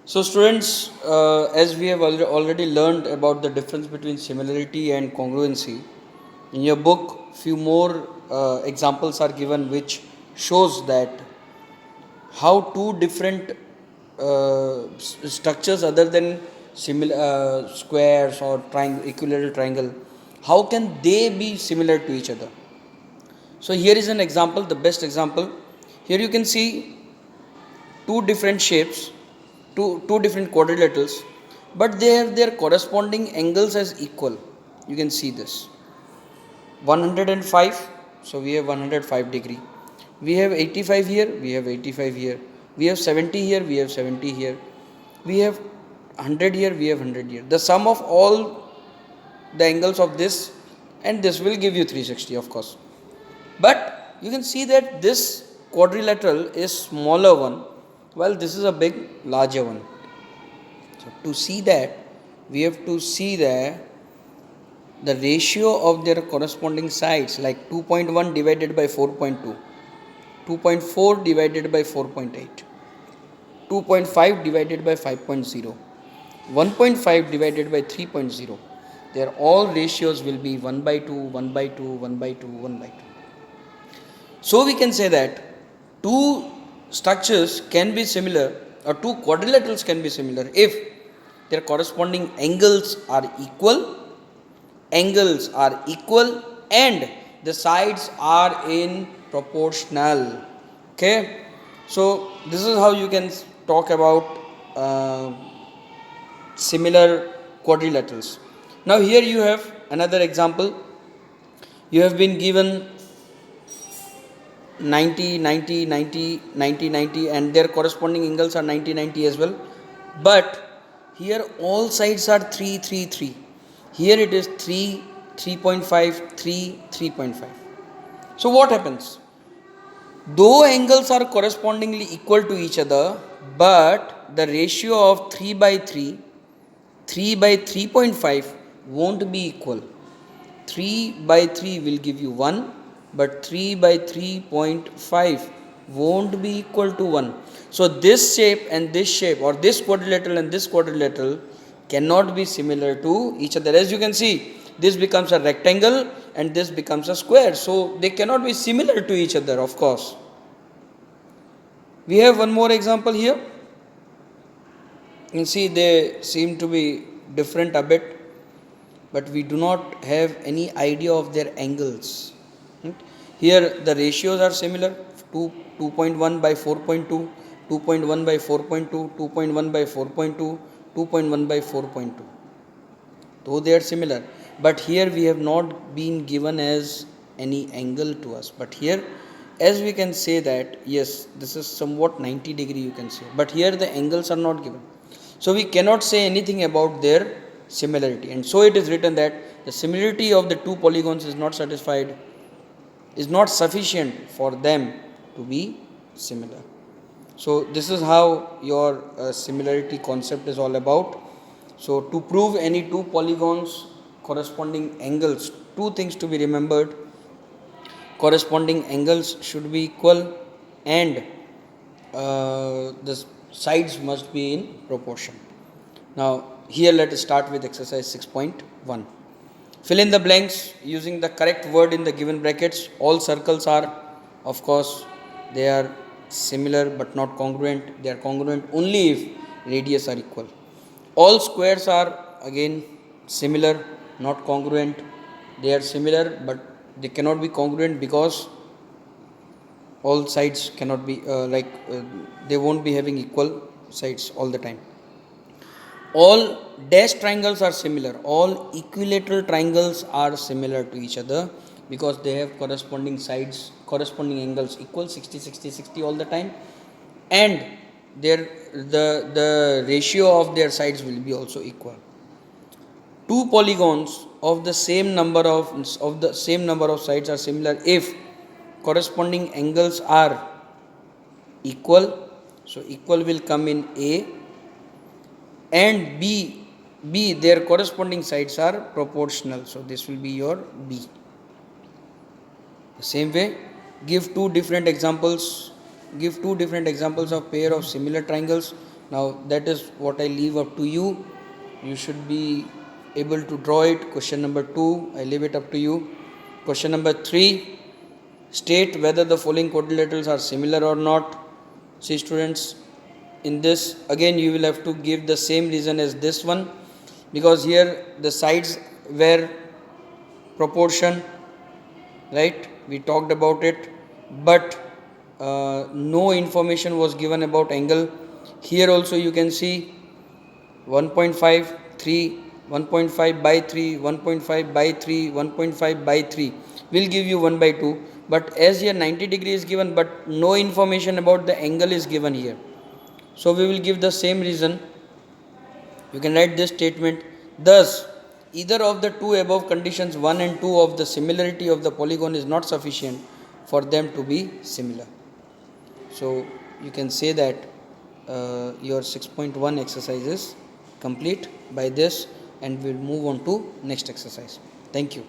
So students, as we have already learned about the difference between similarity and congruency, in your book few more examples are given which shows that how two different structures other than squares or equilateral triangle, how can they be similar to each other. So here is an example, the best example. Here you can see two different shapes, two different quadrilaterals, but they have their corresponding angles as equal. You can see this 105, so we have 105 degree. We have 85 here, we have 85 here. We have 70 here, we have 70 here. We have 100 here, we have 100 here. The sum of all the angles of this and this will give you 360, of course. But you can see that this quadrilateral is smaller one, while this is a big larger one. So to see that, we have to see the ratio of their corresponding sides, like 2.1 divided by 4.2, 2.4 divided by 4.8, 2.5 divided by 5.0, 1.5 divided by 3.0. Their all ratios will be 1 by 2, 1 by 2, 1 by 2, 1 by 2. So we can say that two structures can be similar, or two quadrilaterals can be similar if their corresponding angles are equal and the sides are in proportional. Okay, so this is how you can talk about uh, similar quadrilaterals. Now here you have another example. You have been given 90, 90, 90, 90, 90, and their corresponding angles are 90, 90 as well. But here all sides are 3, 3, 3. Here it is 3, 3.5, 3, 3.5. So what happens? Though angles are correspondingly equal to each other, but the ratio of 3 by 3, 3 by 3.5 won't be equal. 3 by 3 will give you 1, but 3 by 3.5 won't be equal to 1. So this shape and this shape, or this quadrilateral and this quadrilateral, cannot be similar to each other. As you can see, this becomes a rectangle and this becomes a square. So they cannot be similar to each other, of course. We have one more example here. You see, they seem to be different a bit, but we do not have any idea of their angles. Here the ratios are similar, 2.1 by 4.2, 2.1 by 4.2, 2.1 by 4.2, 2.1 by 4.2. Though they are similar, but here we have not been given as any angle to us. But here, as we can say that, yes, this is somewhat 90 degree you can say, but here the angles are not given. So we cannot say anything about their similarity, and so it is written that the similarity of the two polygons is not sufficient for them to be similar. So this is how your similarity concept is all about. So to prove any two polygons corresponding angles, two things to be remembered: corresponding angles should be equal and the sides must be in proportion. Now here let us start with exercise 6.1. Fill in the blanks using the correct word in the given brackets. All circles are, of course, they are similar but not congruent. They are congruent only if radius are equal. All squares are again similar, not congruent. They are similar but they cannot be congruent because all sides cannot be they won't be having equal sides all the time. All dashed triangles are similar. All equilateral triangles are similar to each other because they have corresponding sides, corresponding angles equal, 60, 60, 60 all the time, and the ratio of their sides will be also equal. Two polygons of the same number of sides are similar if corresponding angles are equal. So equal will come in A, and B their corresponding sides are proportional. So this will be your B. The same way, give two different examples of pair of similar triangles Now that is what I leave up to you. You should be able to draw it. Question number 2, I leave it up to you. Question number 3, state whether the following quadrilaterals are similar or not. See students, in this again you will have to give the same reason as this one, because here the sides were proportion, right? We talked about it, but no information was given about angle. Here also you can see 1.5, 3, 1.5 by 3, 1.5 by 3, 1.5 by 3 will give you 1 by 2. But as here 90 degree is given, but no information about the angle is given here. So we will give the same reason. You can write this statement. Thus, either of the two above conditions 1 and 2 of the similarity of the polygon is not sufficient for them to be similar. So you can say that your 6.1 exercise is complete by this, and we'll move on to next exercise. Thank you.